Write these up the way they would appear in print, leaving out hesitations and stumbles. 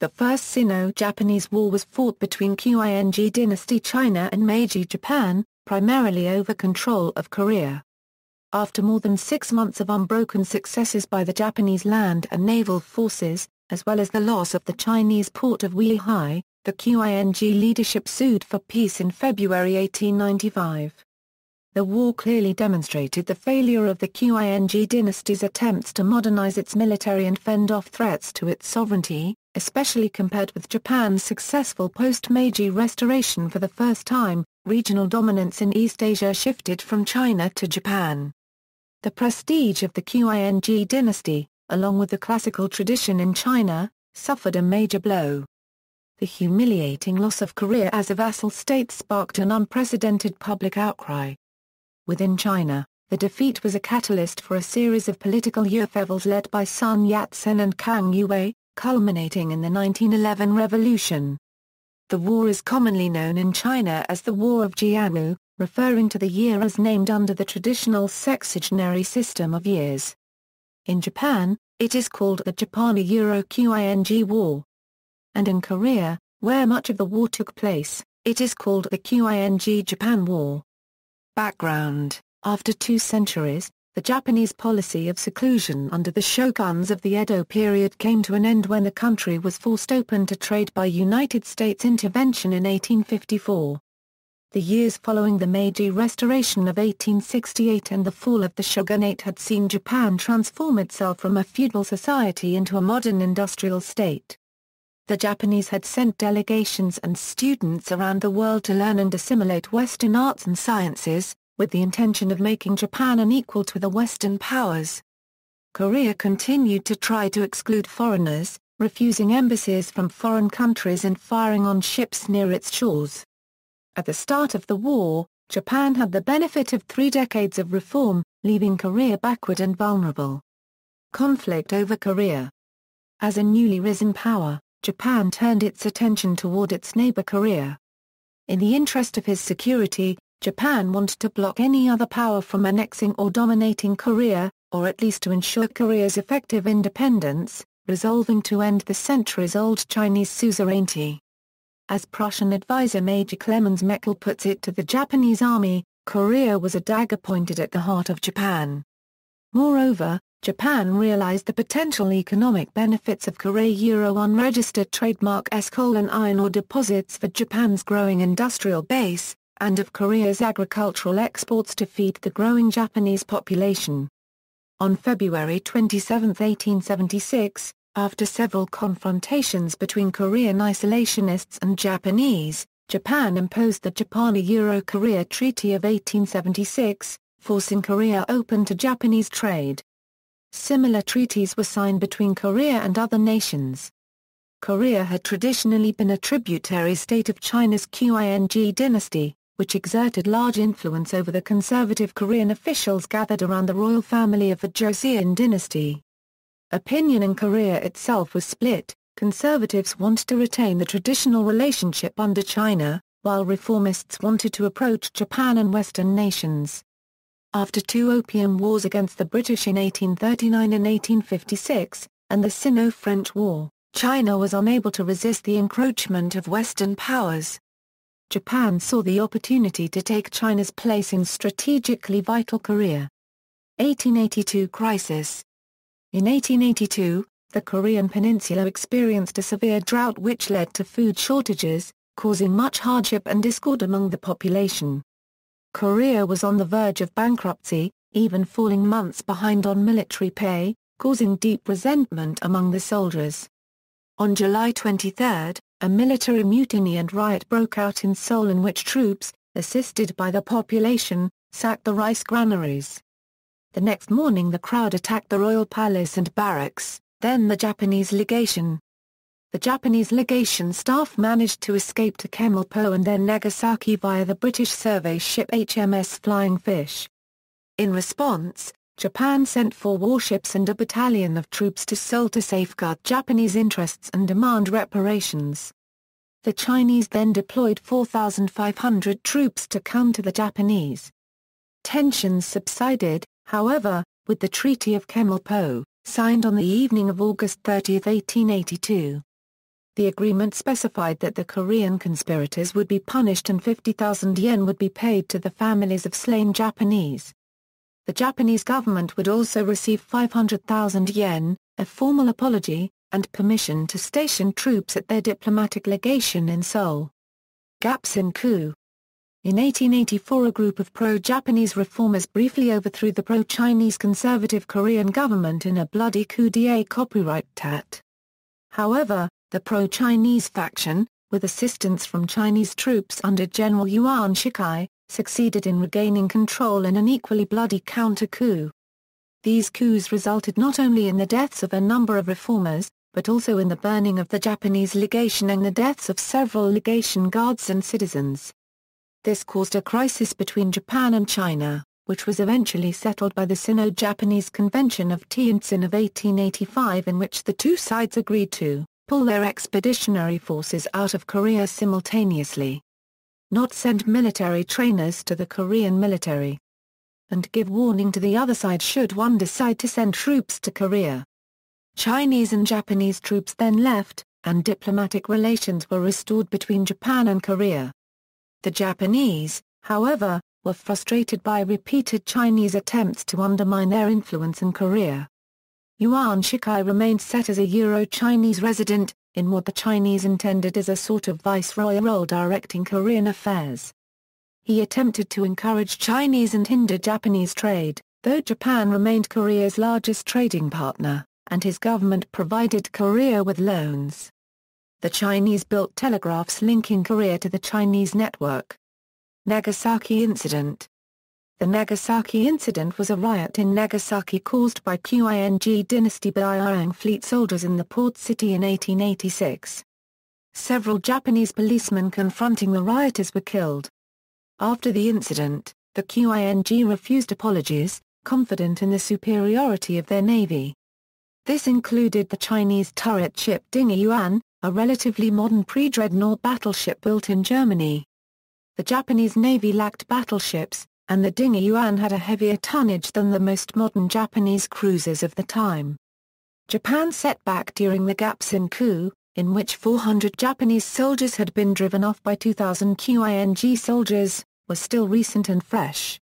The First Sino-Japanese War was fought between Qing Dynasty China and Meiji Japan, primarily over control of Korea. After more than 6 months of unbroken successes by the Japanese land and naval forces, as well as the loss of the Chinese port of Weihai, the Qing leadership sued for peace in February 1895. The war clearly demonstrated the failure of the Qing dynasty's attempts to modernize its military and fend off threats to its sovereignty, especially compared with Japan's successful post-Meiji restoration. For the first time, regional dominance in East Asia shifted from China to Japan. The prestige of the Qing dynasty, along with the classical tradition in China, suffered a major blow. The humiliating loss of Korea as a vassal state sparked an unprecedented public outcry. Within China, the defeat was a catalyst for a series of political uphevals led by Sun Yat-Sen and Kang Youwei, culminating in the 1911 revolution. The war is commonly known in China as the War of Yalu, referring to the year as named under the traditional sexagenary system of years. In Japan, it is called the Japano-Euro-Qing War. And in Korea, where much of the war took place, it is called the Qing-Japan War. Background: after 2 centuries, the Japanese policy of seclusion under the shoguns of the Edo period came to an end when the country was forced open to trade by United States intervention in 1854. The years following the Meiji Restoration of 1868 and the fall of the shogunate had seen Japan transform itself from a feudal society into a modern industrial state. The Japanese had sent delegations and students around the world to learn and assimilate Western arts and sciences, with the intention of making Japan an equal to the Western powers. Korea continued to try to exclude foreigners, refusing embassies from foreign countries and firing on ships near its shores. At the start of the war, Japan had the benefit of 3 decades of reform, leaving Korea backward and vulnerable. Conflict over Korea. As a newly risen power, Japan turned its attention toward its neighbor Korea. In the interest of his security, Japan wanted to block any other power from annexing or dominating Korea, or at least to ensure Korea's effective independence, resolving to end the centuries-old Chinese suzerainty. As Prussian advisor Major Clemens Meckel puts it to the Japanese army, Korea was a dagger pointed at the heart of Japan. Moreover, Japan realized the potential economic benefits of Korea-Euro-unregistered trademark coal and iron ore deposits for Japan's growing industrial base, and of Korea's agricultural exports to feed the growing Japanese population. On February 27, 1876, after several confrontations between Korean isolationists and Japanese, Japan imposed the Japano-Euro-Korea Treaty of 1876, forcing Korea open to Japanese trade. Similar treaties were signed between Korea and other nations. Korea had traditionally been a tributary state of China's Qing dynasty, which exerted large influence over the conservative Korean officials gathered around the royal family of the Joseon dynasty. Opinion in Korea itself was split. Conservatives wanted to retain the traditional relationship under China, while reformists wanted to approach Japan and Western nations. After 2 opium wars against the British in 1839 and 1856, and the Sino-French War, China was unable to resist the encroachment of Western powers. Japan saw the opportunity to take China's place in strategically vital Korea. 1882 crisis. In 1882, the Korean peninsula experienced a severe drought which led to food shortages, causing much hardship and discord among the population. Korea was on the verge of bankruptcy, even falling months behind on military pay, causing deep resentment among the soldiers. On July 23, a military mutiny and riot broke out in Seoul in which troops, assisted by the population, sacked the rice granaries. The next morning the crowd attacked the royal palace and barracks, then the Japanese legation. The Japanese legation staff managed to escape to Kemalpo and then Nagasaki via the British survey ship HMS Flying Fish. In response, Japan sent 4 warships and a battalion of troops to Seoul to safeguard Japanese interests and demand reparations. The Chinese then deployed 4,500 troops to counter the Japanese. Tensions subsided, however, with the Treaty of Kemalpo, signed on the evening of August 30, 1882. The agreement specified that the Korean conspirators would be punished and 50,000 yen would be paid to the families of slain Japanese. The Japanese government would also receive 500,000 yen, a formal apology, and permission to station troops at their diplomatic legation in Seoul. Yat-Sen coup. In 1884 a group of pro-Japanese reformers briefly overthrew the pro-Chinese conservative Korean government in a bloody coup d'état. However, the pro-Chinese faction, with assistance from Chinese troops under General Yuan Shikai, succeeded in regaining control in an equally bloody counter-coup. These coups resulted not only in the deaths of a number of reformers, but also in the burning of the Japanese legation and the deaths of several legation guards and citizens. This caused a crisis between Japan and China, which was eventually settled by the Sino-Japanese Convention of Yat-Sen of 1885, in which the two sides agreed to pull their expeditionary forces out of Korea simultaneously, not send military trainers to the Korean military, and give warning to the other side should one decide to send troops to Korea. Chinese and Japanese troops then left, and diplomatic relations were restored between Japan and Korea. The Japanese, however, were frustrated by repeated Chinese attempts to undermine their influence in Korea. Yuan Shikai remained set as a Euro-Chinese resident, in what the Chinese intended as a sort of viceroy role directing Korean affairs. He attempted to encourage Chinese and hinder Japanese trade, though Japan remained Korea's largest trading partner, and his government provided Korea with loans. The Chinese built telegraphs linking Korea to the Chinese network. Nagasaki Incident. The Nagasaki incident was a riot in Nagasaki caused by Qing Dynasty Beiyang fleet soldiers in the port city in 1886. Several Japanese policemen confronting the rioters were killed. After the incident, the Qing refused apologies, confident in the superiority of their navy. This included the Chinese turret ship Dinghe Yuan, a relatively modern pre-dreadnought battleship built in Germany. The Japanese Navy lacked battleships, and the Dinghe Yuan had a heavier tonnage than the most modern Japanese cruisers of the time. Japan's setback during the Yat-Sen coup, in which 400 Japanese soldiers had been driven off by 2,000 Qing soldiers, was still recent and fresh.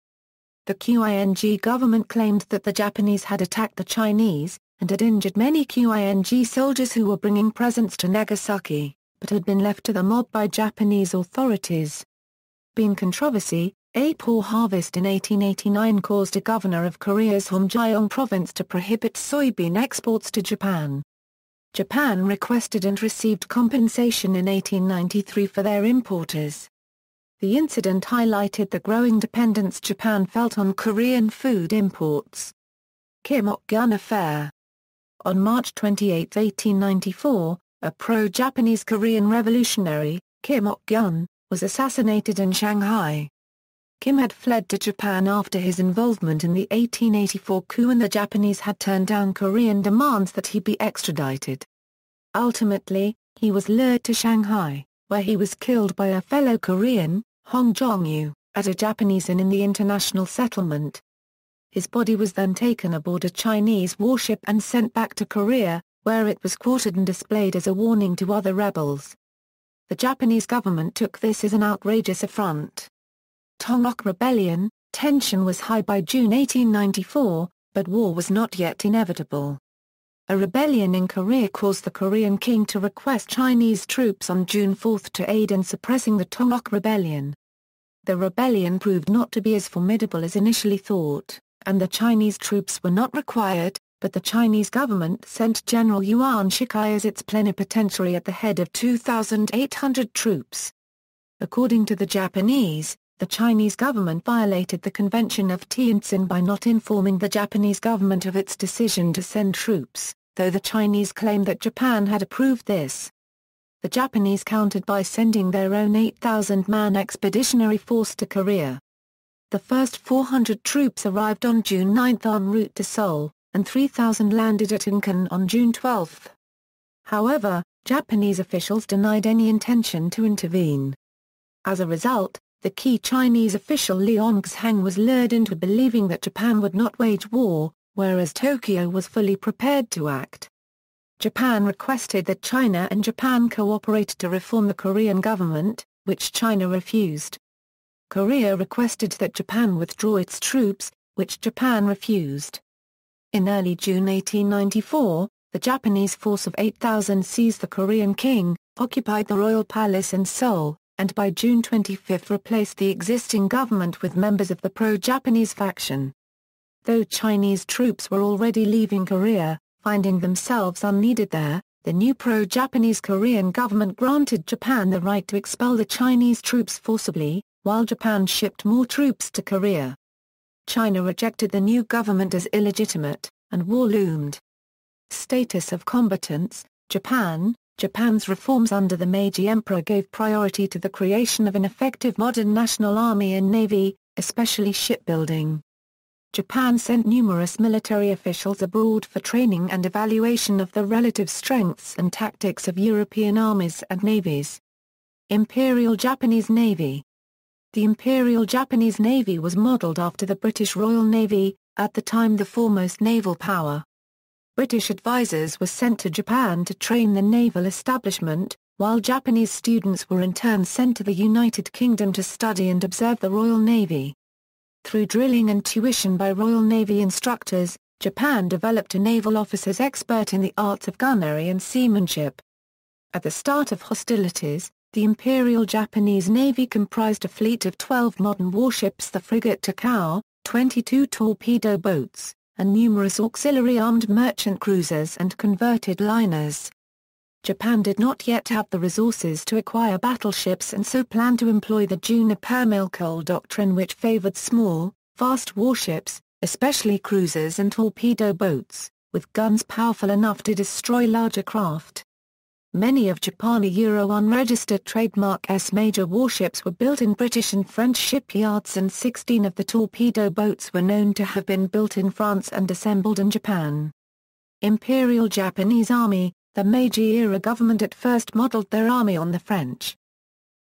The Qing government claimed that the Japanese had attacked the Chinese, and had injured many Qing soldiers who were bringing presents to Nagasaki, but had been left to the mob by Japanese authorities. Being controversy, a poor harvest in 1889 caused a governor of Korea's Hamgyong province to prohibit soybean exports to Japan. Japan requested and received compensation in 1893 for their importers. The incident highlighted the growing dependence Japan felt on Korean food imports. Hyun Affair. On March 28, 1894, a pro-Japanese Korean revolutionary, Hyun, was assassinated in Shanghai. Kim had fled to Japan after his involvement in the 1884 coup, and the Japanese had turned down Korean demands that he be extradited. Ultimately, he was lured to Shanghai, where he was killed by a fellow Korean, Hong Jong-yu, at a Japanese inn in the international settlement. His body was then taken aboard a Chinese warship and sent back to Korea, where it was quartered and displayed as a warning to other rebels. The Japanese government took this as an outrageous affront. Tonok Rebellion. Tension was high by June 1894, but war was not yet inevitable. A rebellion in Korea caused the Korean king to request Chinese troops on June 4 to aid in suppressing the Tonok Rebellion. The rebellion proved not to be as formidable as initially thought, and the Chinese troops were not required, but the Chinese government sent General Yuan Shikai as its plenipotentiary at the head of 2,800 troops. According to the Japanese, the Chinese government violated the Convention of Yat-Sen by not informing the Japanese government of its decision to send troops, though the Chinese claimed that Japan had approved this. The Japanese countered by sending their own 8,000-man expeditionary force to Korea. The first 400 troops arrived on June 9 en route to Seoul, and 3,000 landed at Incheon on June 12. However, Japanese officials denied any intention to intervene. As a result, the key Chinese official Leon Xhang was lured into believing that Japan would not wage war, whereas Tokyo was fully prepared to act. Japan requested that China and Japan cooperate to reform the Korean government, which China refused. Korea requested that Japan withdraw its troops, which Japan refused. In early June 1894, the Japanese force of 8,000 seized the Korean king, occupied the royal palace in Seoul, and by June 25 replaced the existing government with members of the pro-Japanese faction. Though Chinese troops were already leaving Korea, finding themselves unneeded there, the new pro-Japanese Korean government granted Japan the right to expel the Chinese troops forcibly, while Japan shipped more troops to Korea. China rejected the new government as illegitimate, and war loomed. Status of combatants: Japan's reforms under the Meiji Emperor gave priority to the creation of an effective modern national army and navy, especially shipbuilding. Japan sent numerous military officials abroad for training and evaluation of the relative strengths and tactics of European armies and navies. Imperial Japanese Navy. The Imperial Japanese Navy was modeled after the British Royal Navy, at the time the foremost naval power. British advisors were sent to Japan to train the naval establishment, while Japanese students were in turn sent to the United Kingdom to study and observe the Royal Navy. Through drilling and tuition by Royal Navy instructors, Japan developed a naval officers expert in the arts of gunnery and seamanship. At the start of hostilities, the Imperial Japanese Navy comprised a fleet of 12 modern warships, the frigate Takao, 22 torpedo boats, and numerous auxiliary armed merchant cruisers and converted liners. Japan did not yet have the resources to acquire battleships and so planned to employ the Juniper-Milkole doctrine, which favored small, fast warships, especially cruisers and torpedo boats, with guns powerful enough to destroy larger craft. Many of Japan's Euro unregistered trademark S major warships were built in British and French shipyards, and 16 of the torpedo boats were known to have been built in France and assembled in Japan. Imperial Japanese Army. The Meiji-era government at first modeled their army on the French.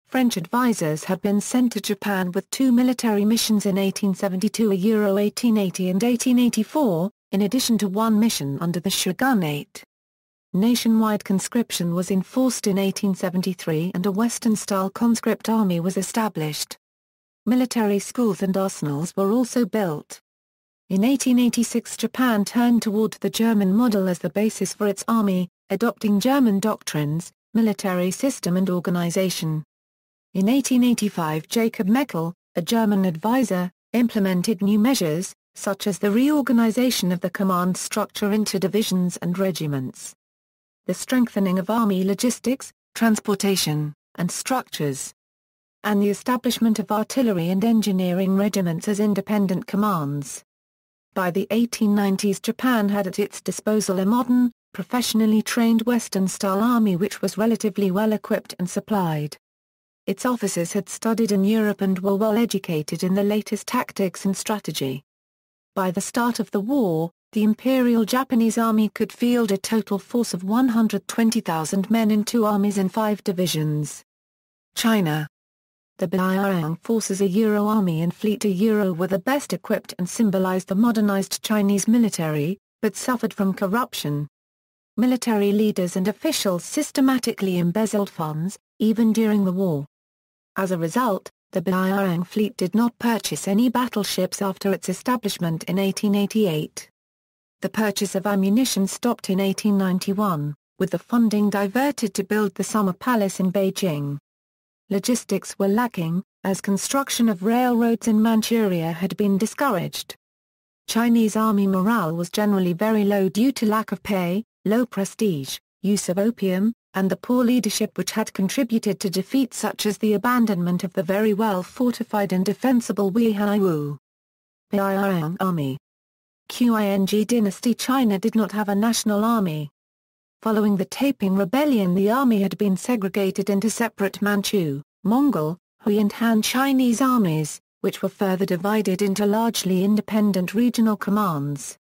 French advisors had been sent to Japan with 2 military missions in 1872, 1880 and 1884, in addition to 1 mission under the shogunate. Nationwide conscription was enforced in 1873 and a Western-style conscript army was established. Military schools and arsenals were also built. In 1886 Japan turned toward the German model as the basis for its army, adopting German doctrines, military system and organization. In 1885 Jacob Meckel, a German advisor, implemented new measures, such as the reorganization of the command structure into divisions and regiments. The strengthening of army logistics, transportation, and structures. And the establishment of artillery and engineering regiments as independent commands. By the 1890s Japan had at its disposal a modern, professionally trained Western-style army which was relatively well-equipped and supplied. Its officers had studied in Europe and were well-educated in the latest tactics and strategy. By the start of the war, the Imperial Japanese Army could field a total force of 120,000 men in 2 armies and 5 divisions. China. The Beiyang forces, a Euro army and fleet, a Euro, were the best equipped and symbolized the modernized Chinese military, but suffered from corruption. Military leaders and officials systematically embezzled funds, even during the war. As a result, the Beiyang fleet did not purchase any battleships after its establishment in 1888. The purchase of ammunition stopped in 1891, with the funding diverted to build the Summer Palace in Beijing. Logistics were lacking, as construction of railroads in Manchuria had been discouraged. Chinese army morale was generally very low due to lack of pay, low prestige, use of opium, and the poor leadership which had contributed to defeats such as the abandonment of the very well-fortified and defensible Weihai. Beiyang Army. Qing Dynasty China did not have a national army. Following the Taiping Rebellion, the army had been segregated into separate Manchu, Mongol, Hui and Han Chinese armies, which were further divided into largely independent regional commands.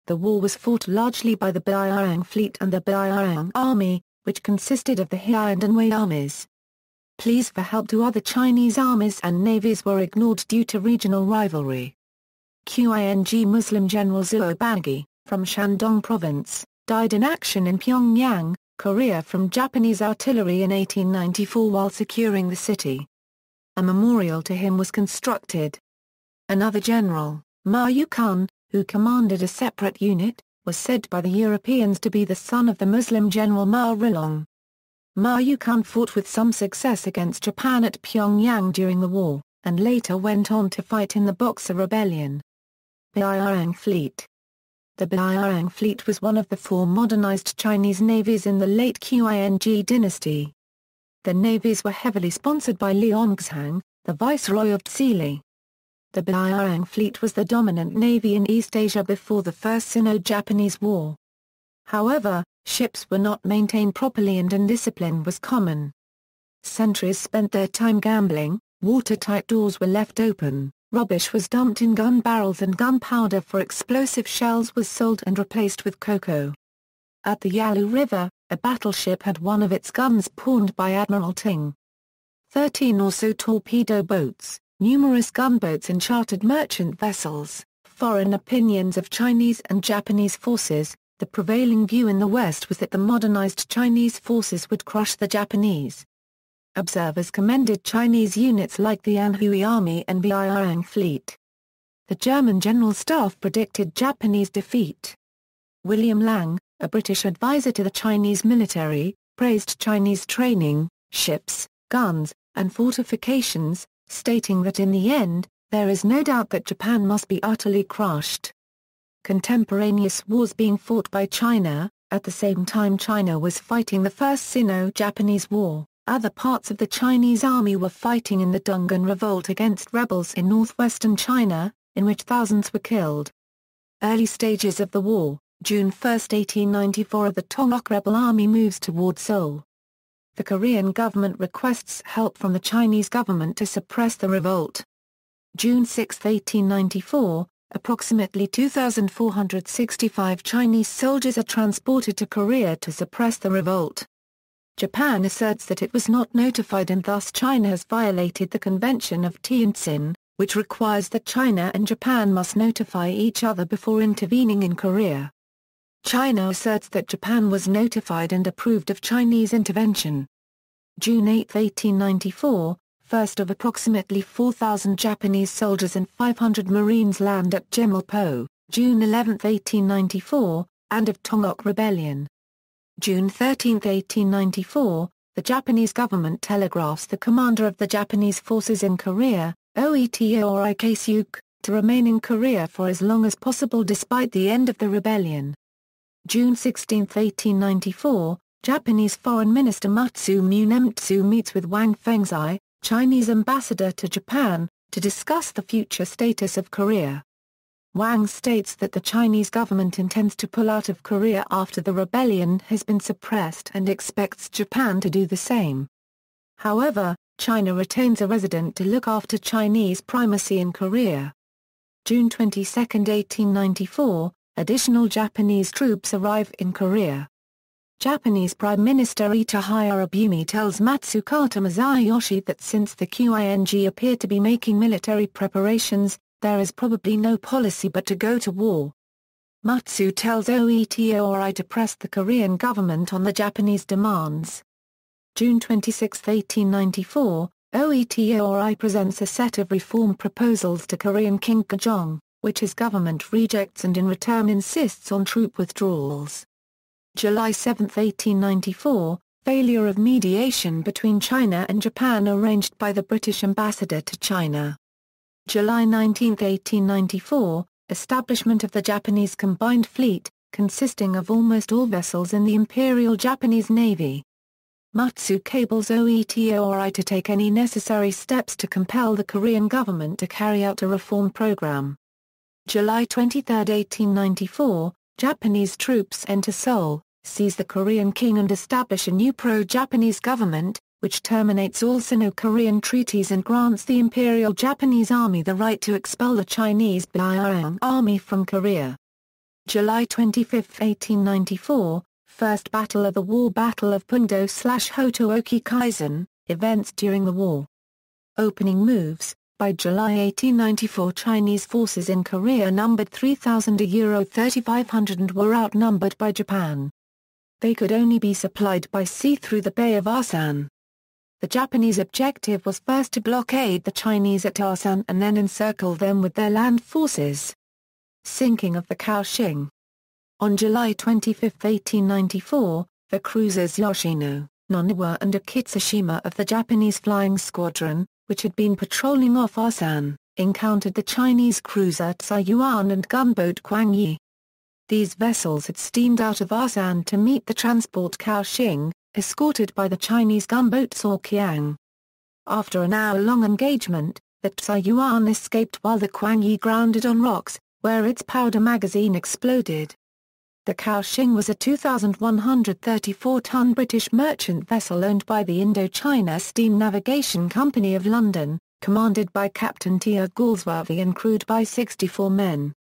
The war was fought largely by the Beiyang fleet and the Beiyang army, which consisted of the Hyun and Wei armies. Pleas for help to other Chinese armies and navies were ignored due to regional rivalry. Qing Muslim General Zhuo Bangui, from Shandong Province, died in action in Pyongyang, Korea from Japanese artillery in 1894 while securing the city. A memorial to him was constructed. Another general, Ma Yukun, who commanded a separate unit, was said by the Europeans to be the son of the Muslim general Ma Rilong. Ma Yukun fought with some success against Japan at Pyongyang during the war, and later went on to fight in the Boxer Rebellion. Beiyang Fleet. The Beiyang Fleet was one of the four modernized Chinese navies in the late Qing Dynasty. The navies were heavily sponsored by Liangzhang, the viceroy of Tsili. The Beiyang Fleet was the dominant navy in East Asia before the First Sino-Japanese War. However, ships were not maintained properly and indiscipline was common. Sentries spent their time gambling, watertight doors were left open, rubbish was dumped in gun barrels and gunpowder for explosive shells was sold and replaced with cocoa. At the Yalu River, a battleship had one of its guns pawned by Admiral Ting. 13 or so torpedo boats, numerous gunboats and chartered merchant vessels, foreign opinions of Chinese and Japanese forces. The prevailing view in the West was that the modernized Chinese forces would crush the Japanese. Observers commended Chinese units like the Anhui Army and Beiyang Fleet. The German General Staff predicted Japanese defeat. William Lang, a British advisor to the Chinese military, praised Chinese training, ships, guns, and fortifications, stating that in the end, there is no doubt that Japan must be utterly crushed. Contemporaneous wars being fought by China, at the same time China was fighting the First Sino-Japanese War, other parts of the Chinese army were fighting in the Dungan Revolt against rebels in northwestern China, in which thousands were killed. Early stages of the war, June 1, 1894, the Tongguk rebel army moves toward Seoul. The Korean government requests help from the Chinese government to suppress the revolt. June 6, 1894, approximately 2,465 Chinese soldiers are transported to Korea to suppress the revolt. Japan asserts that it was not notified and thus China has violated the Convention of Yat-Sen, which requires that China and Japan must notify each other before intervening in Korea. China asserts that Japan was notified and approved of Chinese intervention. June 8, 1894, first of approximately 4,000 Japanese soldiers and 500 Marines land at Jimilpo, June 11, 1894, and of Tongguk Rebellion. June 13, 1894, the Japanese government telegraphs the commander of the Japanese forces in Korea, Oetori Keisuk, to remain in Korea for as long as possible despite the end of the rebellion. June 16, 1894, Japanese Foreign Minister Matsu Munemitsu meets with Wang Fengzai, Chinese ambassador to Japan, to discuss the future status of Korea. Wang states that the Chinese government intends to pull out of Korea after the rebellion has been suppressed and expects Japan to do the same. However, China retains a resident to look after Chinese primacy in Korea. June 22, 1894, additional Japanese troops arrive in Korea. Japanese Prime Minister Ito Hayarabumi tells Matsukata Masayoshi that since the Qing appear to be making military preparations, there is probably no policy but to go to war. Matsu tells Oetori to press the Korean government on the Japanese demands. June 26, 1894, Oetori presents a set of reform proposals to Korean King Gajong, which his government rejects and in return insists on troop withdrawals. July 7, 1894, failure of mediation between China and Japan arranged by the British ambassador to China. July 19, 1894, establishment of the Japanese Combined Fleet, consisting of almost all vessels in the Imperial Japanese Navy. Matsu cables Oetori to take any necessary steps to compel the Korean government to carry out a reform program. July 23, 1894, Japanese troops enter Seoul, seize the Korean king and establish a new pro-Japanese government, which terminates all Sino-Korean treaties and grants the Imperial Japanese Army the right to expel the Chinese Beiyang Army from Korea. July 25, 1894, First Battle of the War, Battle of Pungdo/Hotooki Kaizen, events during the war. Opening moves, By July 1894, Chinese forces in Korea numbered 3,000 to 3,500 and were outnumbered by Japan. They could only be supplied by sea through the Bay of Asan. The Japanese objective was first to blockade the Chinese at Asan and then encircle them with their land forces. Sinking of the Cow Shing. On July 25, 1894, the cruisers Yoshino, Naniwa and Akitsushima of the Japanese Flying Squadron, which had been patrolling off Asan, encountered the Chinese cruiser Taiyuan and gunboat Guangyi. These vessels had steamed out of Asan to meet the transport Cow Shing, escorted by the Chinese gunboat Kang. After an hour-long engagement, the Taiyuan escaped while the Guangyi grounded on rocks, where its powder magazine exploded. The Cow Shing was a 2,134-ton British merchant vessel owned by the Indochina Steam Navigation Company of London, commanded by Captain T.R. Galsworthy and crewed by 64 men.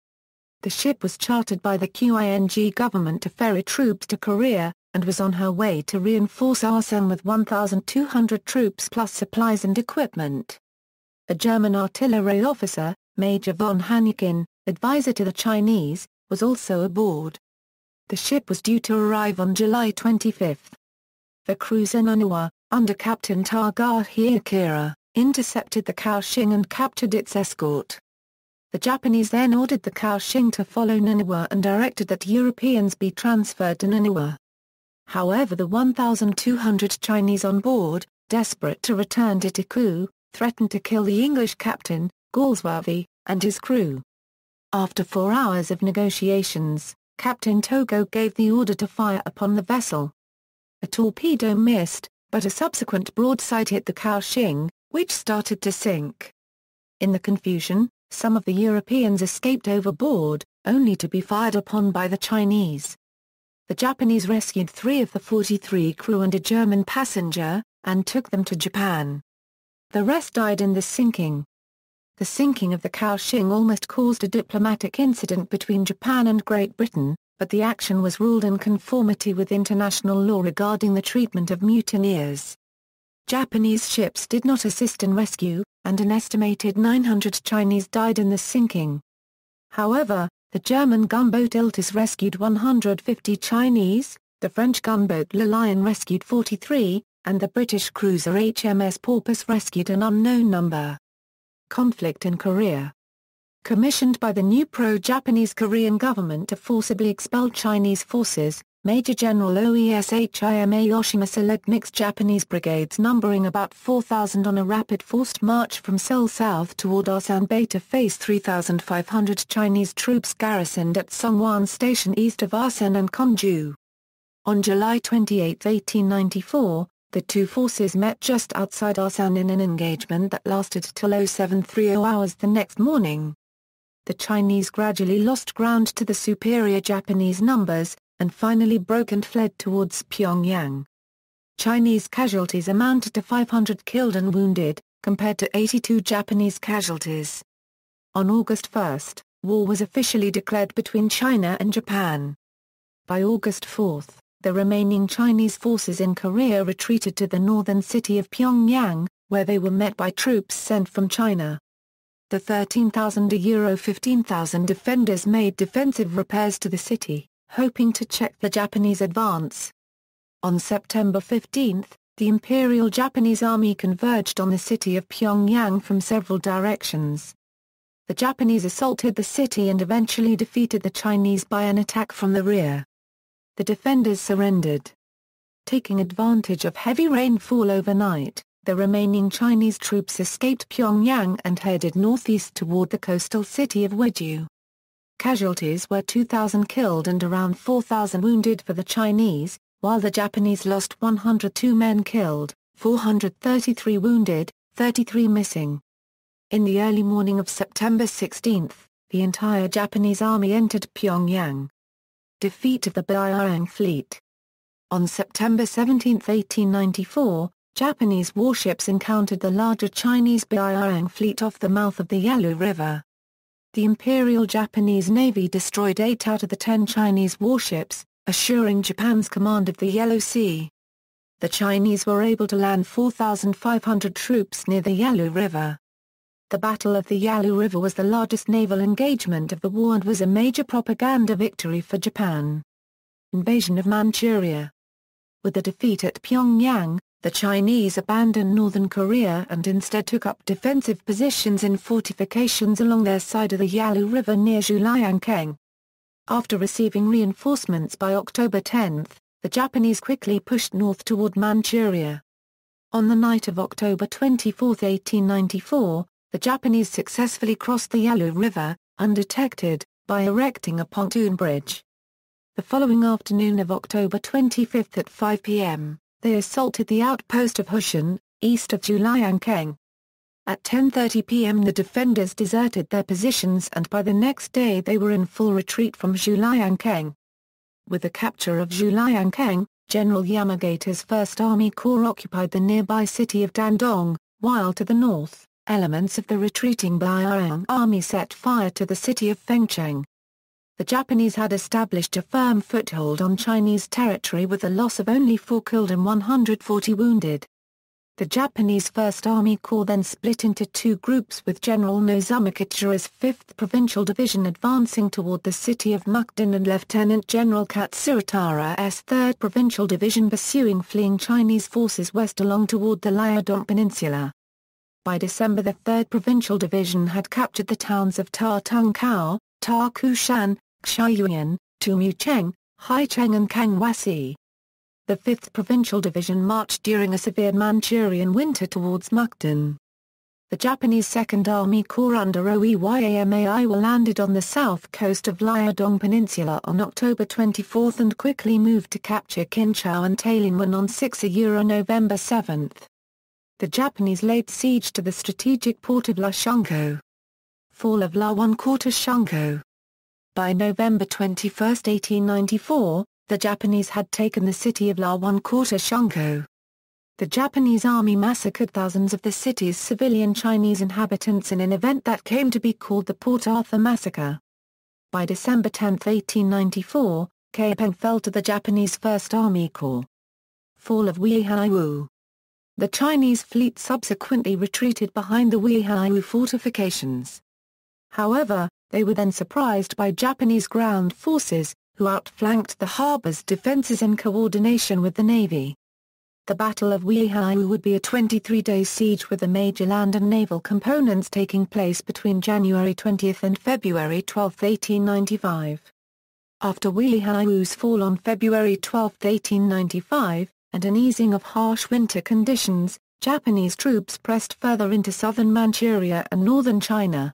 The ship was chartered by the Qing government to ferry troops to Korea, and was on her way to reinforce Asan with 1,200 troops plus supplies and equipment. A German artillery officer, Major von Hanneken, advisor to the Chinese, was also aboard. The ship was due to arrive on July 25. The cruiser Naniwa, under Captain Tagahi Akira, intercepted the Cow Shing and captured its escort. The Japanese then ordered the Cow Shing to follow Naniwa and directed that Europeans be transferred to Naniwa. However, the 1,200 Chinese on board, desperate to return to Taku, threatened to kill the English captain, Galsworthy, and his crew. After 4 hours of negotiations, Captain Togo gave the order to fire upon the vessel. A torpedo missed, but a subsequent broadside hit the Cow Shing, which started to sink. In the confusion, some of the Europeans escaped overboard, only to be fired upon by the Chinese. The Japanese rescued 3 of the 43 crew and a German passenger, and took them to Japan. The rest died in the sinking. The sinking of the Cow Shing almost caused a diplomatic incident between Japan and Great Britain, but the action was ruled in conformity with international law regarding the treatment of mutineers. Japanese ships did not assist in rescue, and an estimated 900 Chinese died in the sinking. However, the German gunboat Iltis rescued 150 Chinese, the French gunboat Le Lion rescued 43, and the British cruiser HMS Porpoise rescued an unknown number. Conflict in Korea. Commissioned by the new pro-Japanese Korean government to forcibly expel Chinese forces, Major General OESHIMA Yoshimasa led mixed Japanese brigades numbering about 4,000 on a rapid forced march from Seoul south toward Asan Bay to face 3,500 Chinese troops garrisoned at Songwon Station east of Asan and Konju. On July 28, 1894, the two forces met just outside Asan in an engagement that lasted till 0730 hours the next morning. The Chinese gradually lost ground to the superior Japanese numbers, and finally broke and fled towards Pyongyang. Chinese casualties amounted to 500 killed and wounded, compared to 82 Japanese casualties. On August 1, war was officially declared between China and Japan. By August 4, the remaining Chinese forces in Korea retreated to the northern city of Pyongyang, where they were met by troops sent from China. The 13,000 to 15,000 defenders made defensive repairs to the city, hoping to check the Japanese advance. On September 15, the Imperial Japanese Army converged on the city of Pyongyang from several directions. The Japanese assaulted the city and eventually defeated the Chinese by an attack from the rear. The defenders surrendered. Taking advantage of heavy rainfall overnight, the remaining Chinese troops escaped Pyongyang and headed northeast toward the coastal city of Weju. Casualties were 2,000 killed and around 4,000 wounded for the Chinese, while the Japanese lost 102 men killed, 433 wounded, 33 missing. In the early morning of September 16, the entire Japanese army entered Pyongyang. Defeat of the Beiyang fleet. On September 17, 1894, Japanese warships encountered the larger Chinese Beiyang fleet off the mouth of the Yalu River. The Imperial Japanese Navy destroyed 8 out of the 10 Chinese warships, assuring Japan's command of the Yellow Sea. The Chinese were able to land 4,500 troops near the Yalu River. The Battle of the Yalu River was the largest naval engagement of the war and was a major propaganda victory for Japan. Invasion of Manchuria. With the defeat at Pyongyang, the Chinese abandoned northern Korea and instead took up defensive positions in fortifications along their side of the Yalu River near Juliankang. After receiving reinforcements by October 10, the Japanese quickly pushed north toward Manchuria. On the night of October 24, 1894, the Japanese successfully crossed the Yalu River, undetected, by erecting a pontoon bridge. The following afternoon of October 25 at 5 p.m., they assaulted the outpost of Hushan, east of Juliankang. At 10:30 p.m. the defenders deserted their positions and by the next day they were in full retreat from Juliankang. With the capture of Juliankang, General Yamagata's First Army Corps occupied the nearby city of Dandong, while to the north, elements of the retreating Beiyang army set fire to the city of Fengcheng. The Japanese had established a firm foothold on Chinese territory with a loss of only 4 killed and 140 wounded. The Japanese First Army Corps then split into two groups with General Nozomu Katsura's 5th Provincial Division advancing toward the city of Mukden and Lieutenant General Katsuratara's 3rd Provincial Division pursuing fleeing Chinese forces west along toward the Liaodong Peninsula. By December the 3rd Provincial Division had captured the towns of Ta-Tung-Kao, Ta-Kushan, Xiaoyuan, Tumucheng, Haicheng and Kangwasi. The 5th Provincial Division marched during a severe Manchurian winter towards Mukden. The Japanese Second Army Corps under Weihai landed on the south coast of Liaodong Peninsula on October 24 and quickly moved to capture Kinchao and Tailingwan on November 7. The Japanese laid siege to the strategic port of La Shunko. Fall of La One-Quarter Shunko. By November 21, 1894, the Japanese had taken the city of La One-Quarter Shunko. The Japanese army massacred thousands of the city's civilian Chinese inhabitants in an event that came to be called the Port Arthur Massacre. By December 10, 1894, Kaipeng fell to the Japanese First Army Corps. Fall of Weihai. The Chinese fleet subsequently retreated behind the Weihai fortifications. However, they were then surprised by Japanese ground forces, who outflanked the harbor's defenses in coordination with the Navy. The Battle of Weihai would be a 23-day siege with the major land and naval components taking place between January 20 and February 12, 1895. After Weihai's fall on February 12, 1895, and an easing of harsh winter conditions, Japanese troops pressed further into southern Manchuria and northern China.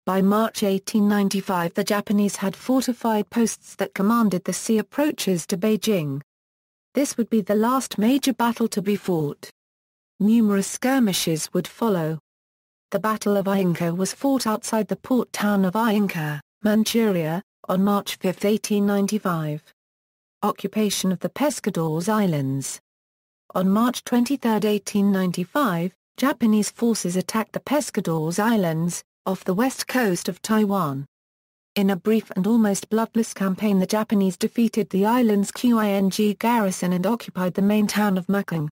By March 1895 the Japanese had fortified posts that commanded the sea approaches to Beijing. This would be the last major battle to be fought. Numerous skirmishes would follow. The Battle of Inca was fought outside the port town of Inca, Manchuria, on March 5, 1895. Occupation of the Pescadores Islands. On March 23, 1895, Japanese forces attacked the Pescadores Islands, off the west coast of Taiwan. In a brief and almost bloodless campaign the Japanese defeated the island's Qing garrison and occupied the main town of Mukang.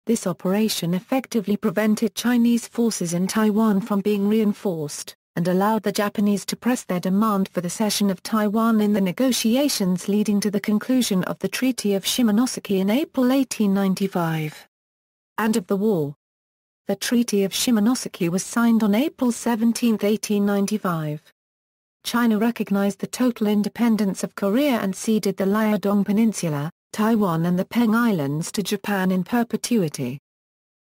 This operation effectively prevented Chinese forces in Taiwan from being reinforced, and allowed the Japanese to press their demand for the cession of Taiwan in the negotiations leading to the conclusion of the Treaty of Shimonoseki in April 1895. End of the war. The Treaty of Shimonoseki was signed on April 17, 1895. China recognized the total independence of Korea and ceded the Liaodong Peninsula, Taiwan and the Peng Islands to Japan in perpetuity.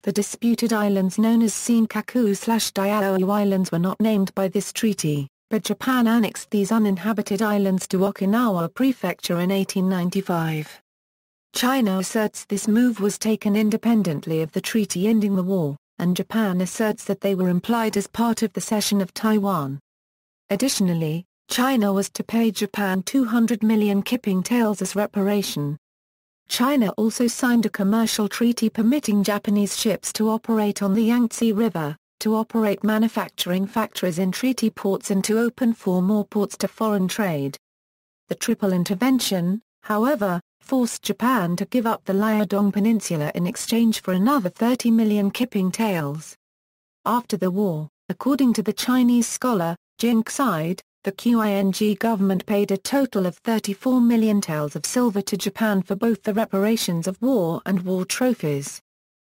The disputed islands known as Senkaku/Diaoyu Islands were not named by this treaty, but Japan annexed these uninhabited islands to Okinawa Prefecture in 1895. China asserts this move was taken independently of the treaty ending the war, and Japan asserts that they were implied as part of the cession of Taiwan. Additionally, China was to pay Japan 200 million Kipping taels as reparation. China also signed a commercial treaty permitting Japanese ships to operate on the Yangtze River, to operate manufacturing factories in treaty ports and to open 4 more ports to foreign trade. The Triple Intervention, however, forced Japan to give up the Liaodong Peninsula in exchange for another 30 million Kipping taels. After the war, According to the Chinese scholar, Jing Xide, the Qing government paid a total of 34 million taels of silver to Japan for both the reparations of war and war trophies.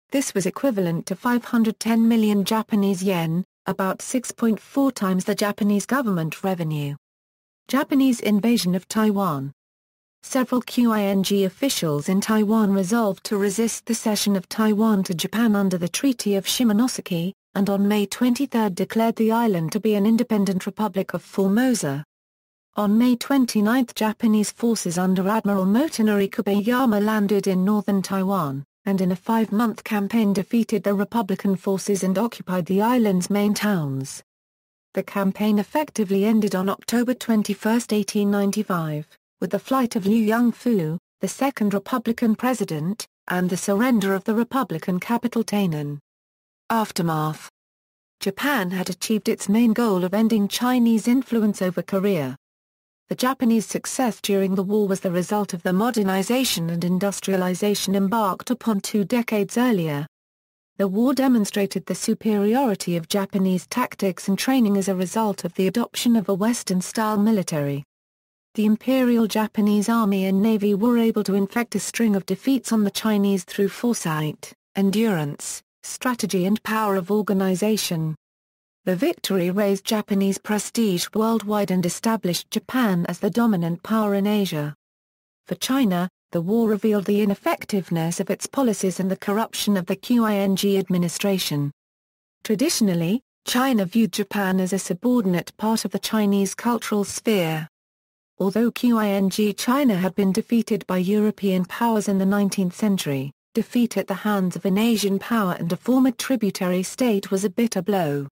This was equivalent to 510 million Japanese yen, about 6.4 times the Japanese government revenue. Japanese invasion of Taiwan. Several Qing officials in Taiwan resolved to resist the cession of Taiwan to Japan under the Treaty of Shimonoseki, and on May 23 declared the island to be an independent Republic of Formosa. On May 29 Japanese forces under Admiral Motonori Kobayama landed in northern Taiwan, and in a 5-month campaign defeated the Republican forces and occupied the island's main towns. The campaign effectively ended on October 21, 1895, with the flight of Liu Yangfu, the second Republican president, and the surrender of the Republican capital Tainan. Aftermath. Japan had achieved its main goal of ending Chinese influence over Korea. The Japanese success during the war was the result of the modernization and industrialization embarked upon 2 decades earlier. The war demonstrated the superiority of Japanese tactics and training as a result of the adoption of a Western-style military. The Imperial Japanese Army and Navy were able to inflict a string of defeats on the Chinese through foresight, endurance, strategy and power of organization. The victory raised Japanese prestige worldwide and established Japan as the dominant power in Asia. For China, the war revealed the ineffectiveness of its policies and the corruption of the Qing administration. Traditionally, China viewed Japan as a subordinate part of the Chinese cultural sphere. Although Qing China had been defeated by European powers in the 19th century, defeat at the hands of an Asian power and a former tributary state was a bitter blow.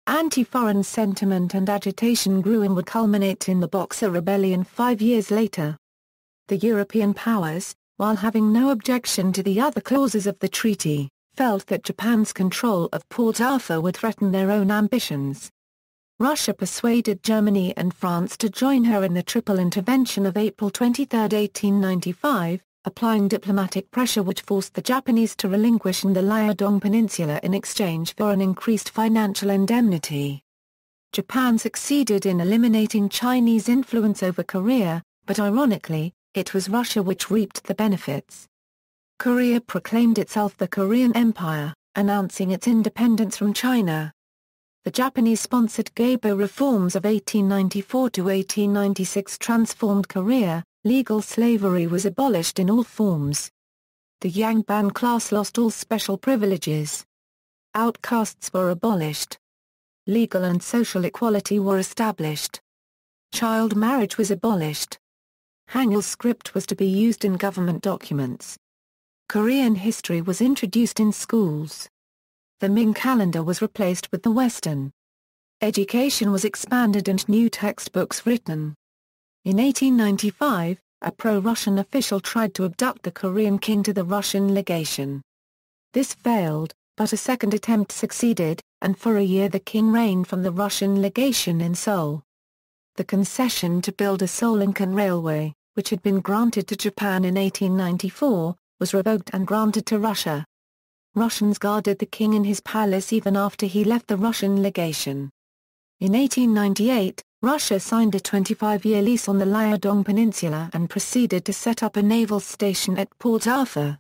Anti-foreign sentiment and agitation grew and would culminate in the Boxer Rebellion 5 years later. The European powers, while having no objection to the other clauses of the treaty, felt that Japan's control of Port Arthur would threaten their own ambitions. Russia persuaded Germany and France to join her in the Triple Intervention of April 23, 1895, applying diplomatic pressure which forced the Japanese to relinquish the Liaodong Peninsula in exchange for an increased financial indemnity. Japan succeeded in eliminating Chinese influence over Korea, but ironically, it was Russia which reaped the benefits. Korea proclaimed itself the Korean Empire, announcing its independence from China. The Japanese-sponsored Gabo reforms of 1894 to 1896 transformed Korea. Legal slavery was abolished in all forms. The Yangban class lost all special privileges. Outcasts were abolished. Legal and social equality were established. Child marriage was abolished. Hangul script was to be used in government documents. Korean history was introduced in schools. The Ming calendar was replaced with the Western. Education was expanded and new textbooks written. In 1895, a pro-Russian official tried to abduct the Korean king to the Russian legation. This failed, but a second attempt succeeded, and for a year the king reigned from the Russian legation in Seoul. The concession to build a Seoul-Incheon railway, which had been granted to Japan in 1894, was revoked and granted to Russia. Russians guarded the king in his palace even after he left the Russian legation. In 1898, Russia signed a 25-year lease on the Liaodong Peninsula and proceeded to set up a naval station at Port Arthur.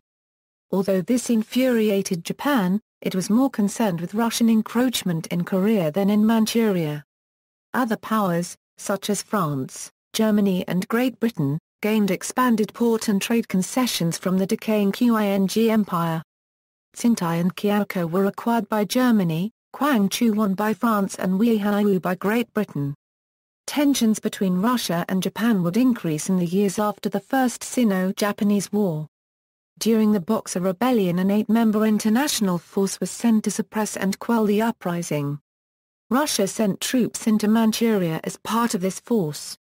Although this infuriated Japan, it was more concerned with Russian encroachment in Korea than in Manchuria. Other powers, such as France, Germany and Great Britain, gained expanded port and trade concessions from the decaying Qing Empire. Tsinghai and Kyoko were acquired by Germany, Kwangchu won by France and Weihai by Great Britain. Tensions between Russia and Japan would increase in the years after the First Sino-Japanese War. During the Boxer Rebellion an 8-member international force was sent to suppress and quell the uprising. Russia sent troops into Manchuria as part of this force.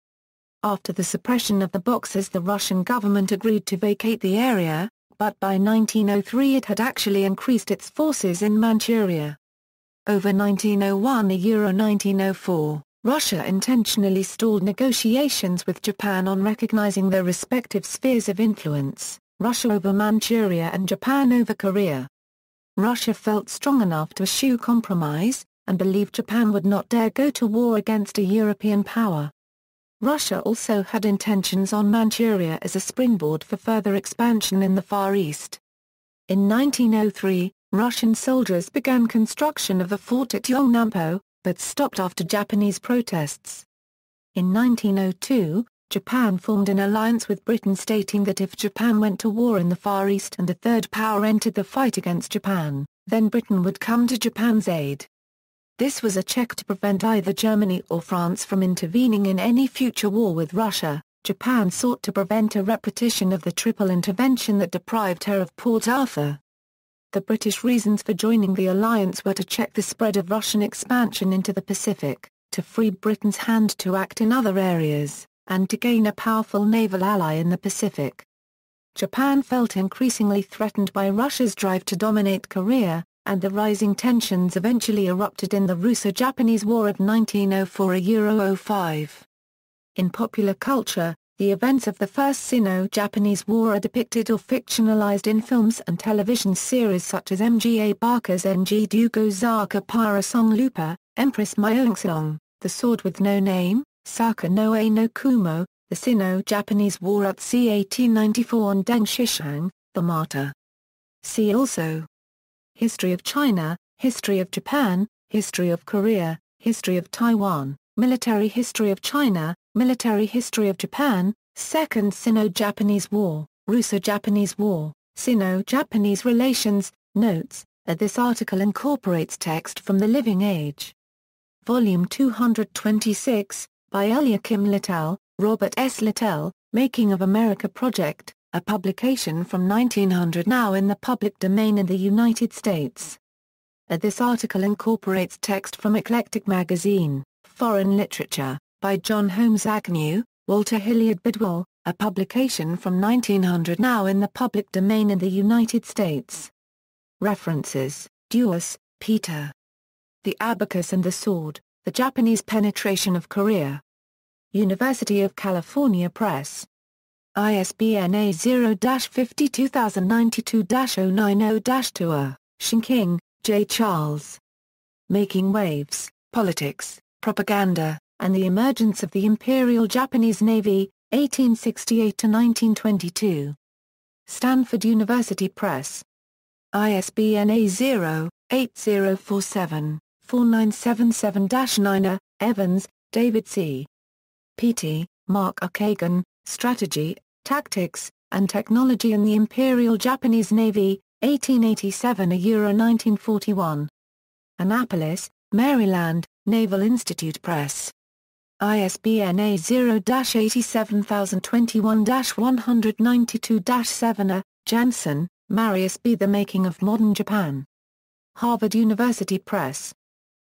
After the suppression of the Boxers the Russian government agreed to vacate the area, but by 1903 it had actually increased its forces in Manchuria. Over 1901–1904, Russia intentionally stalled negotiations with Japan on recognizing their respective spheres of influence, Russia over Manchuria and Japan over Korea. Russia felt strong enough to eschew compromise, and believed Japan would not dare go to war against a European power. Russia also had intentions on Manchuria as a springboard for further expansion in the Far East. In 1903, Russian soldiers began construction of a fort at Yongnampo, but stopped after Japanese protests. In 1902, Japan formed an alliance with Britain, stating that if Japan went to war in the Far East and a third power entered the fight against Japan, then Britain would come to Japan's aid. This was a check to prevent either Germany or France from intervening in any future war with Russia. Japan sought to prevent a repetition of the triple intervention that deprived her of Port Arthur. The British reasons for joining the alliance were to check the spread of Russian expansion into the Pacific, to free Britain's hand to act in other areas, and to gain a powerful naval ally in the Pacific. Japan felt increasingly threatened by Russia's drive to dominate Korea, and the rising tensions eventually erupted in the Russo-Japanese War of 1904–05. In popular culture, the events of the First Sino-Japanese War are depicted or fictionalized in films and television series such as M.G.A. Barker's Enji Dugo Zaka Para Song Lupa, Empress Myeongsong, The Sword with No Name, Saka no E no Kumo, The Sino-Japanese War at Sea 1894 and Deng Shishang, The Martyr. See also: History of China, History of Japan, History of Korea, History of Taiwan, Military History of China, Military History of Japan, Second Sino-Japanese War, Russo-Japanese War, Sino-Japanese Relations. Notes: this article incorporates text from The Living Age. Volume 226, by Eliakim Littell, Robert S. Littell, Making of America Project, a publication from 1900, now in the public domain in the United States. This article incorporates text from Eclectic Magazine, Foreign Literature, by John Holmes Agnew, Walter Hilliard Bidwell, a publication from 1900, now in the public domain in the United States. References: Duas, Peter. The Abacus and the Sword, The Japanese Penetration of Korea. University of California Press. ISBN A0-52092-090-2. Shing, J. Charles. Making Waves, Politics, Propaganda, and the Emergence of the Imperial Japanese Navy, 1868–1922. Stanford University Press. ISBN A0-8047-4977-9. Evans, David C. Peaty, Mark R. Kagan, Strategy, Tactics, and Technology in the Imperial Japanese Navy, 1887–1941. Annapolis, Maryland, Naval Institute Press. ISBN A0-87021-192-7. Jansen, Marius B. The Making of Modern Japan. Harvard University Press.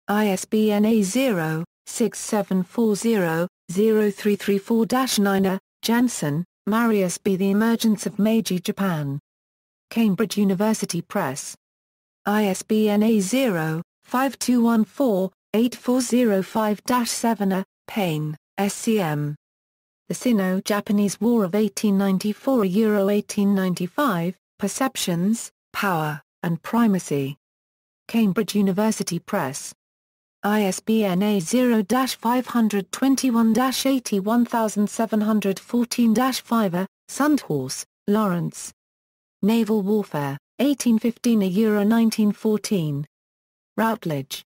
ISBN A0-6740-0334-9. Jansen, Marius B. The Emergence of Meiji Japan. Cambridge University Press. ISBN A0-5214-8405-7. Payne, SCM. The Sino-Japanese War of 1894–1895, Perceptions, Power, and Primacy. Cambridge University Press. ISBN A0-521-81714-5. Sundhorse, Lawrence. Naval Warfare, 1815–1914. Routledge.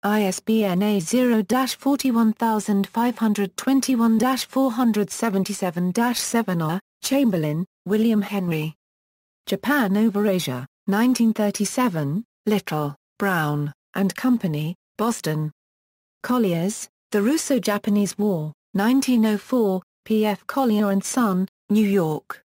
ISBN A0-41521-477-7. Chamberlain, William Henry. Japan over Asia, 1937, Little, Brown, and Company, Boston. Collier's, The Russo-Japanese War, 1904, P. F. Collier and Son, New York.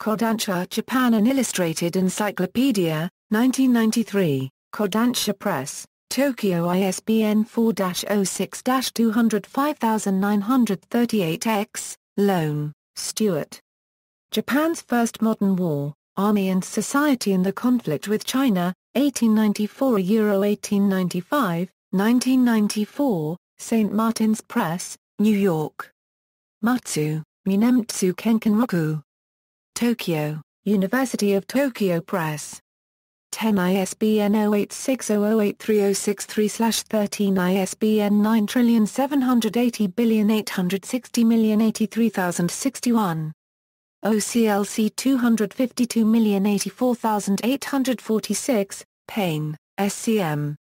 Kodansha Japan, an Illustrated Encyclopedia, 1993, Kodansha Press, Tokyo. ISBN 4-06-205938-X. Lone, Stuart. Japan's First Modern War, Army and Society in the Conflict with China, 1894–1895, 1994, St. Martin's Press, New York. Matsu, Munemitsu Kenkenroku. Tokyo, University of Tokyo Press. 10 ISBN 0860083063/13 ISBN 9780860083061. OCLC 252084846, Payne, SCM.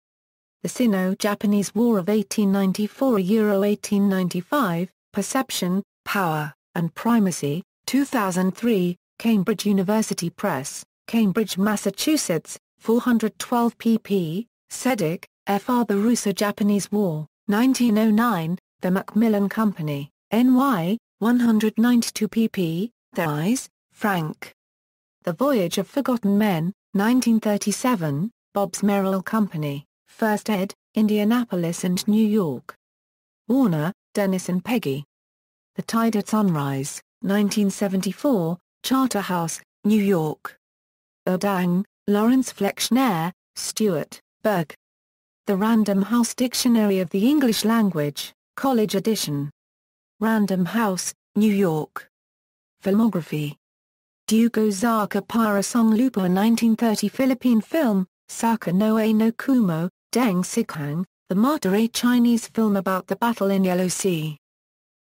The Sino-Japanese War of 1894–1895, Perception, Power, and Primacy, 2003, Cambridge University Press, Cambridge, Massachusetts, 412 pp. Sedig, Fr. The Russo-Japanese War, 1909, The Macmillan Company, NY, 192 pp. Thies, Frank. The Voyage of Forgotten Men, 1937, Bobbs Merrill Company, First ed., Indianapolis and New York. Warner, Dennis and Peggy. The Tide at Sunrise, 1974, Charterhouse, New York. Erdang, Lawrence Flexner, Stuart, Berg. The Random House Dictionary of the English Language, College Edition. Random House, New York. Filmography. Dugo Zaka para Song Lupa, a 1930 Philippine film, Saka no e no Kumo, Deng Sikhang, the martyr, a Chinese film about the battle in Yellow Sea.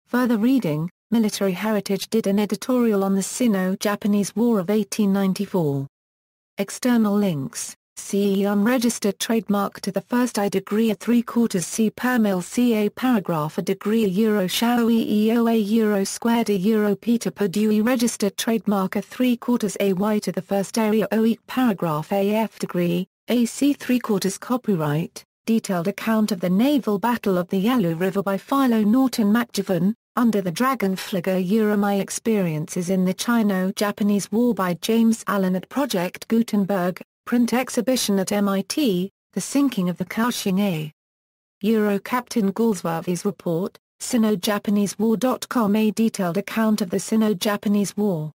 Further reading, Military Heritage did an editorial on the Sino-Japanese War of 1894. External links, CE unregistered trademark to the first I degree a 3/4 C per mil CA paragraph a degree a euro shao EEO a euro squared a euro Peter Perdue registered trademark a 3/4 AY to the first area OE paragraph AF degree, AC 3/4 copyright, detailed account of the naval battle of the Yalu River by Philo Norton McJevan, Under the Dragon Flag My Experiences in the Sino-Japanese War by James Allen at Project Gutenberg, print exhibition at MIT, The Sinking of the Cow Shing A. Captain Galsworthy's report, Sino-Japanese War.com a detailed account of the Sino-Japanese War.